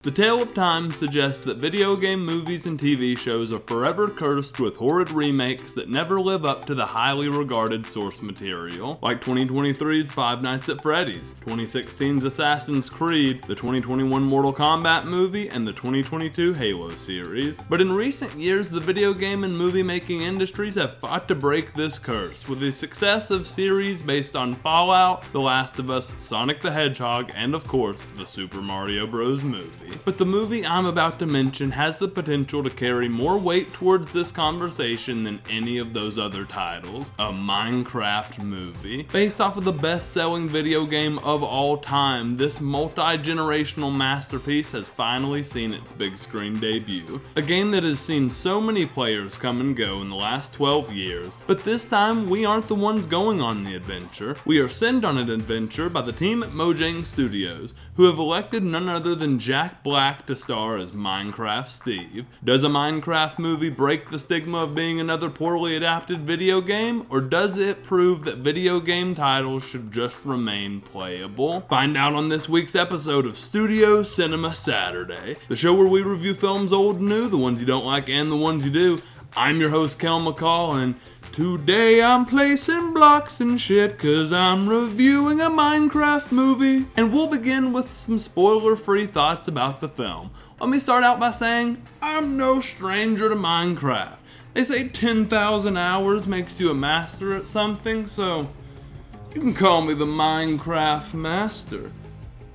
The tale of time suggests that video game movies and TV shows are forever cursed with horrid remakes that never live up to the highly regarded source material, like 2023's Five Nights at Freddy's, 2016's Assassin's Creed, the 2021 Mortal Kombat movie, and the 2022 Halo series. But in recent years, the video game and movie making industries have fought to break this curse, with the success of series based on Fallout, The Last of Us, Sonic the Hedgehog, and of course, the Super Mario Bros. Movie. But the movie I'm about to mention has the potential to carry more weight towards this conversation than any of those other titles. A Minecraft movie. Based off of the best-selling video game of all time, this multi-generational masterpiece has finally seen its big screen debut. A game that has seen so many players come and go in the last 12 years, but this time we aren't the ones going on the adventure. We are sent on an adventure by the team at Mojang Studios, who have elected none other than Jack Black to star as Minecraft Steve. Does a Minecraft movie break the stigma of being another poorly adapted video game, or does it prove that video game titles should just remain playable? Find out on this week's episode of Studio Cinema Saturday, the show where we review films old and new, the ones you don't like and the ones you do. I'm your host, Kael, and today I'm placing blocks and shit cause I'm reviewing a Minecraft movie. And we'll begin with some spoiler-free thoughts about the film. Let me start out by saying, I'm no stranger to Minecraft. They say 10,000 hours makes you a master at something, so you can call me the Minecraft Master.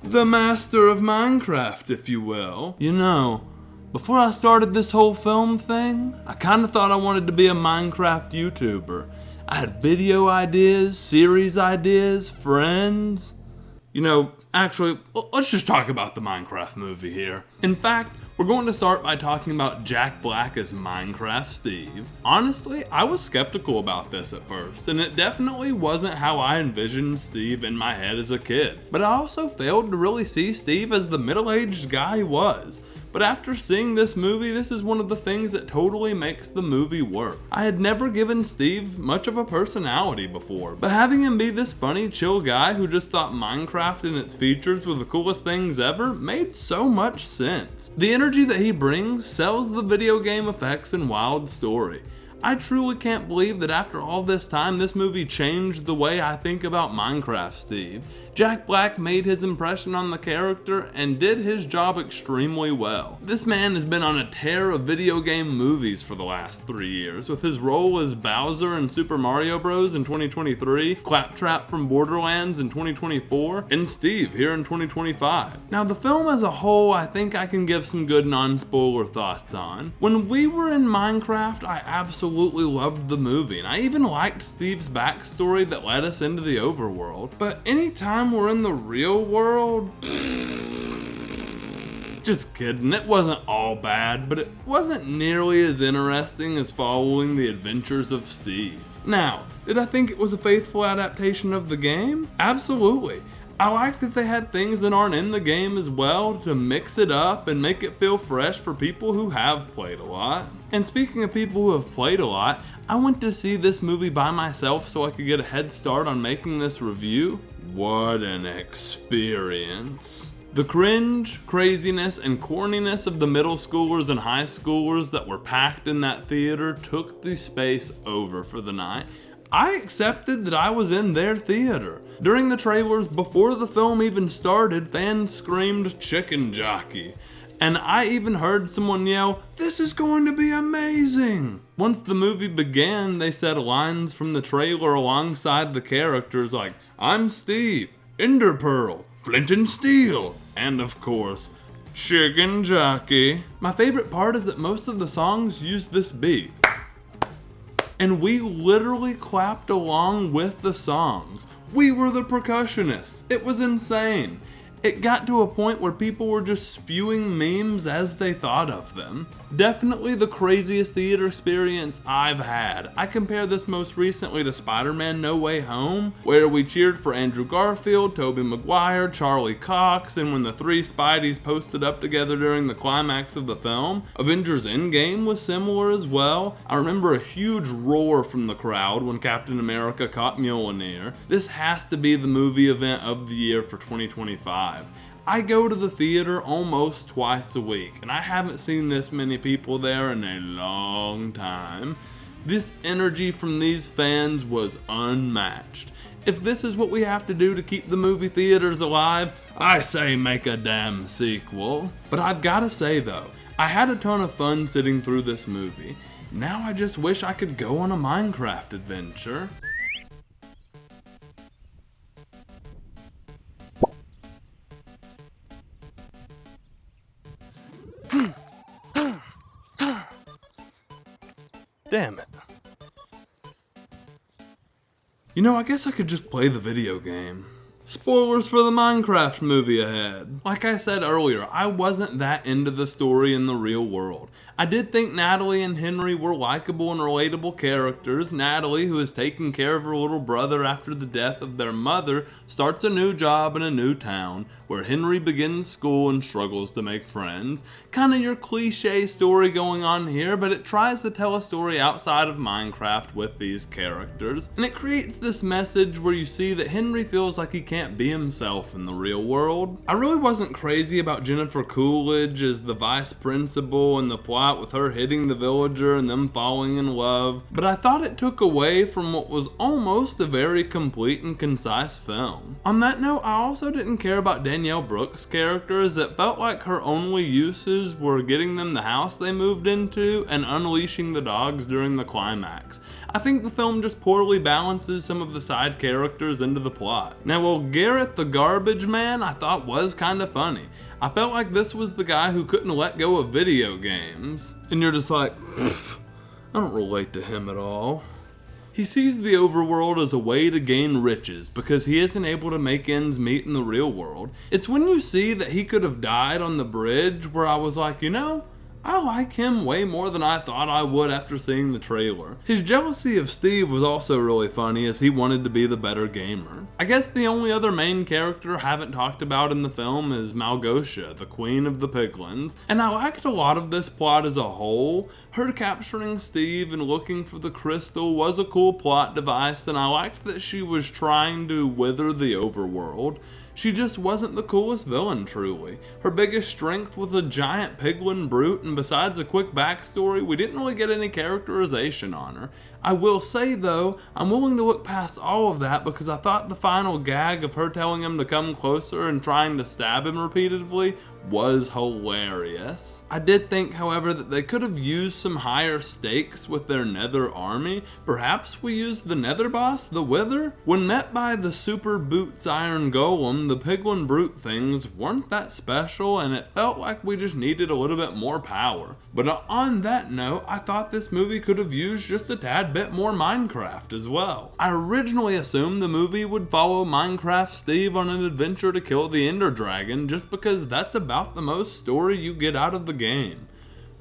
The Master of Minecraft, if you will. You know, before I started this whole film thing, I kinda thought I wanted to be a Minecraft YouTuber. I had video ideas, series ideas, friends. You know, actually, let's just talk about the Minecraft movie here. In fact, we're going to start by talking about Jack Black as Minecraft Steve. Honestly, I was skeptical about this at first, and it definitely wasn't how I envisioned Steve in my head as a kid. But I also failed to really see Steve as the middle-aged guy he was. But after seeing this movie, this is one of the things that totally makes the movie work. I had never given Steve much of a personality before, but having him be this funny, chill guy who just thought Minecraft and its features were the coolest things ever made so much sense. The energy that he brings sells the video game effects and wild story. I truly can't believe that after all this time, this movie changed the way I think about Minecraft Steve. Jack Black made his impression on the character and did his job extremely well. This man has been on a tear of video game movies for the last 3 years, with his role as Bowser in Super Mario Bros. In 2023, Claptrap from Borderlands in 2024, and Steve here in 2025. Now the film as a whole, I think I can give some good non-spoiler thoughts on. When we were in Minecraft, I absolutely loved the movie, and I even liked Steve's backstory that led us into the overworld. But anytime we're in the real world, just kidding, it wasn't all bad, but it wasn't nearly as interesting as following the adventures of Steve. Now, did I think it was a faithful adaptation of the game? Absolutely. I like that they had things that aren't in the game as well to mix it up and make it feel fresh for people who have played a lot. And speaking of people who have played a lot, I went to see this movie by myself so I could get a head start on making this review. What an experience. The cringe, craziness, and corniness of the middle schoolers and high schoolers that were packed in that theater took the space over for the night. I accepted that I was in their theater. During the trailers, before the film even started, fans screamed "Chicken Jockey." And I even heard someone yell, "This is going to be amazing!" Once the movie began, they said lines from the trailer alongside the characters like, "I'm Steve, Ender Pearl, Flint and Steel," and of course, "Chicken Jockey." My favorite part is that most of the songs use this beat. And we literally clapped along with the songs. We were the percussionists. It was insane. It got to a point where people were just spewing memes as they thought of them. Definitely the craziest theater experience I've had. I compare this most recently to Spider-Man No Way Home, where we cheered for Andrew Garfield, Tobey Maguire, Charlie Cox, and when the three Spideys posted up together during the climax of the film. Avengers Endgame was similar as well. I remember a huge roar from the crowd when Captain America caught Mjolnir. This has to be the movie event of the year for 2025. I go to the theater almost twice a week, and I haven't seen this many people there in a long time. This energy from these fans was unmatched. If this is what we have to do to keep the movie theaters alive, I say make a damn sequel. But I've gotta say though, I had a ton of fun sitting through this movie. Now I just wish I could go on a Minecraft adventure. Damn it. You know, I guess I could just play the video game. Spoilers for the Minecraft movie ahead. Like I said earlier, I wasn't that into the story in the real world. I did think Natalie and Henry were likable and relatable characters. Natalie, who is taking care of her little brother after the death of their mother, starts a new job in a new town, where Henry begins school and struggles to make friends. Kinda your cliche story going on here, but it tries to tell a story outside of Minecraft with these characters. And it creates this message where you see that Henry feels like he can't be himself in the real world. I really wasn't crazy about Jennifer Coolidge as the vice principal and the plot with her hitting the villager and them falling in love, but I thought it took away from what was almost a very complete and concise film. On that note, I also didn't care about Danielle Brooks' character, as it felt like her only uses were getting them the house they moved into and unleashing the dogs during the climax. I think the film just poorly balances some of the side characters into the plot. Now, well, Garrett the garbage man I thought was kinda funny. I felt like this was the guy who couldn't let go of video games. And you're just like, I don't relate to him at all. He sees the overworld as a way to gain riches because he isn't able to make ends meet in the real world. It's when you see that he could have died on the bridge where I was like, you know, I like him way more than I thought I would after seeing the trailer. His jealousy of Steve was also really funny, as he wanted to be the better gamer. I guess the only other main character I haven't talked about in the film is Malgosia, the queen of the piglins, and I liked a lot of this plot as a whole. Her capturing Steve and looking for the crystal was a cool plot device, and I liked that she was trying to wither the overworld. She just wasn't the coolest villain, truly. Her biggest strength was a giant piglin brute, and besides a quick backstory, we didn't really get any characterization on her. I will say though, I'm willing to look past all of that because I thought the final gag of her telling him to come closer and trying to stab him repeatedly was hilarious. I did think, however, that they could have used some higher stakes with their Nether army. Perhaps we used the Nether boss, the Wither? When met by the Super Boots Iron Golem, the Piglin Brute things weren't that special, and it felt like we just needed a little bit more power. But on that note, I thought this movie could have used just a tad bit more Minecraft as well. I originally assumed the movie would follow Minecraft Steve on an adventure to kill the Ender Dragon, just because that's about the most story you get out of the game.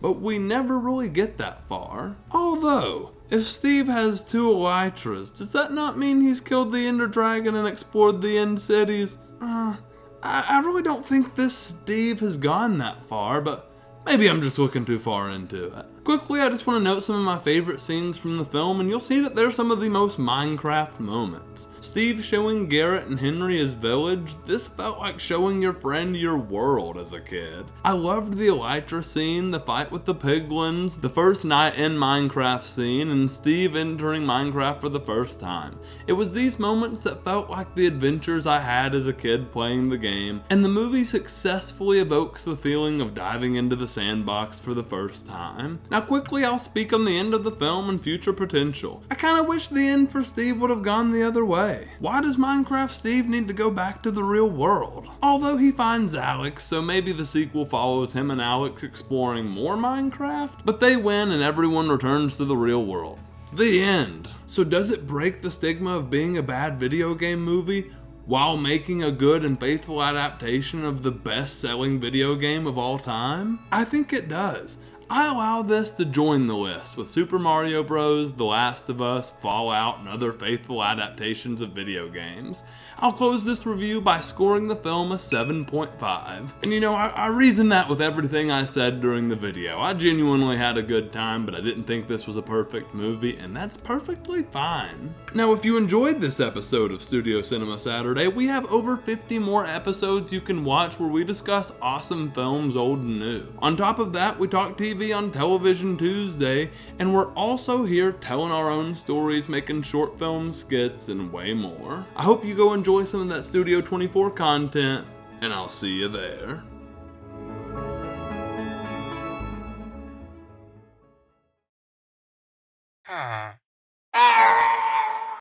But we never really get that far. Although, if Steve has 2 elytras, does that not mean he's killed the Ender Dragon and explored the End Cities? I really don't think this Steve has gone that far, but maybe I'm just looking too far into it. Quickly, I just want to note some of my favorite scenes from the film, and you'll see that they're some of the most Minecraft moments. Steve showing Garrett and Henry his village, this felt like showing your friend your world as a kid. I loved the elytra scene, the fight with the piglins, the first night in Minecraft scene, and Steve entering Minecraft for the first time. It was these moments that felt like the adventures I had as a kid playing the game, and the movie successfully evokes the feeling of diving into the sandbox for the first time. Now quickly, I'll speak on the end of the film and future potential. I kinda wish the end for Steve would have gone the other way. Why does Minecraft Steve need to go back to the real world? Although he finds Alex, so maybe the sequel follows him and Alex exploring more Minecraft, but they win and everyone returns to the real world. The end. So does it break the stigma of being a bad video game movie while making a good and faithful adaptation of the best-selling video game of all time? I think it does. I allow this to join the list with Super Mario Bros., The Last of Us, Fallout, and other faithful adaptations of video games. I'll close this review by scoring the film a 7.5. And you know, I reasoned that with everything I said during the video. I genuinely had a good time, but I didn't think this was a perfect movie, and that's perfectly fine. Now, if you enjoyed this episode of Studio Cinema Saturday, we have over 50 more episodes you can watch where we discuss awesome films, old and new. On top of that, we talk TV on Television Tuesday, and we're also here telling our own stories, making short films, skits, and way more. I hope you go enjoy some of that Studio 24 content, and I'll see you there. Ah.